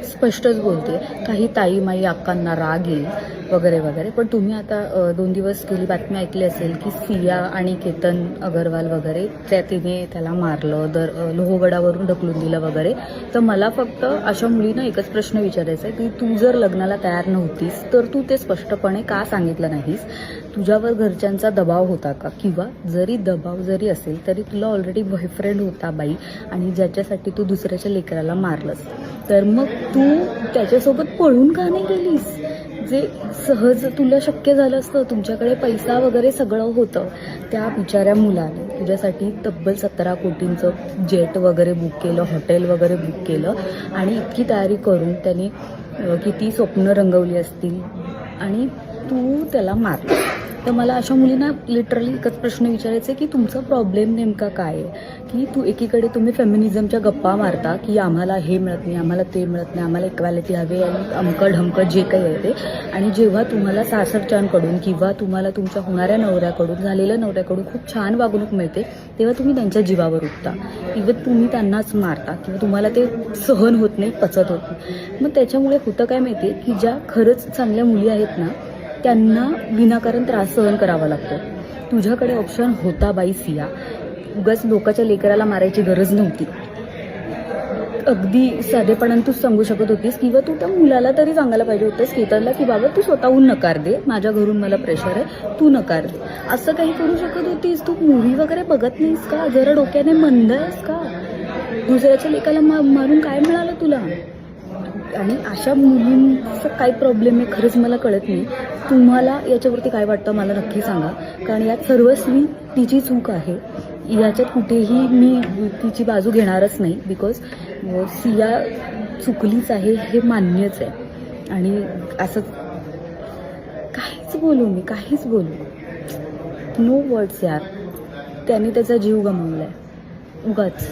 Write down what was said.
स्पष्टच बोलते. काही ताई माई अक्कांना राग येईल वगैरे वगैरे, पण तुम्ही आता 2 दिवस गेली बातमी ऐकली असेल की सिया आणि केतन अगरवाल वगैरे तिने त्याला मारलं, लोहगडावरून ढकलून दिलं वगैरे. तर मला फक्त अशा मुलींना एकच प्रश्न विचारायचा आहे की तू जर लग्नाला तयार नव्हतीस तर तू ते स्पष्टपणे का सांगितलं नाहीस? तुझ्यावर घरच्यांचा दबाव होता का? किंवा जरी दबाव जरी असेल तरी तुला ऑलरेडी बॉयफ्रेंड होता बाई, आणि ज्याच्यासाठी तू दुसऱ्याच्या लेकराला मारलंस, तर मग तू त्याच्यासोबत पळून का नाही गेलीस? जे सहज तुला शक्य झालं असतं, तुमच्याकडे पैसा वगैरे सगळं होतं. त्या बिचाऱ्या मुलाने तुझ्यासाठी तब्बल 17 कोटींचं जेट वगैरे बुक केलं, हॉटेल वगैरे बुक केलं, आणि इतकी तयारी करून त्याने किती स्वप्न रंगवली असतील, आणि तू त्याला मारलं. तर मला अशा मुलींना लिटरली एकच प्रश्न विचारायचे की तुमचा प्रॉब्लेम नेमका काय आहे? की एकीकडे तुम्ही फेमिनिझमच्या गप्पा मारता की आम्हाला हे मिळत नाही, आम्हाला ते मिळत नाही, आम्हाला इक्वॅलिटी हवे आणि अमकं ढमकं जे काही आहे ते, आणि जेव्हा तुम्हाला सासरच्यांकडून किंवा तुम्हाला तुमच्या होणाऱ्या नवऱ्याकडून, झालेल्या नवऱ्याकडून खूप छान वागणूक मिळते, तेव्हा तुम्ही त्यांच्या जीवावर उठता. इव्हन तुम्ही त्यांनाच मारता किंवा तुम्हाला ते सहन होत नाही, पचत होत नाही. मग त्याच्यामुळे होतं काय माहिती आहे की ज्या खरंच चांगल्या मुली आहेत ना, त्यांना विनाकारण त्रास सहन करावा लागतो. तुझ्याकडे ऑप्शन होता बाई सिया, उगाच लोकांच्या लेकराला मारायची गरज नव्हती. अगदी साधेपणाने तूच सांगू शकत होतीस, किंवा तू त्या मुलाला तरी सांगायला पाहिजे होतंस केतनला की बाबा तू स्वतःहून नकार दे, माझ्या घरून मला प्रेशर आहे, तू नकार दे. असं काही करू शकत होतीस. तू मूव्ही वगैरे बघत नाहीस का? जरा डोक्याने मंद आहेस का? दुसऱ्याच्या लेकाला मारून काय मिळालं तुला? आणि अशा मुलींचा काय प्रॉब्लेम आहे खरंच मला कळत नाही. तुम्हाला याच्यावरती काय वाटतं मला नक्की सांगा, कारण यात सर्वस्वी तिची चूक आहे. याच्यात कुठेही मी तिची बाजू घेणारच नाही, बिकॉज सिया चुकलीच आहे हे मान्यच आहे. आणि असं काहीच बोलू, नो वर्ड्स यार. त्याने त्याचा जीव गमावला आहे उगाच.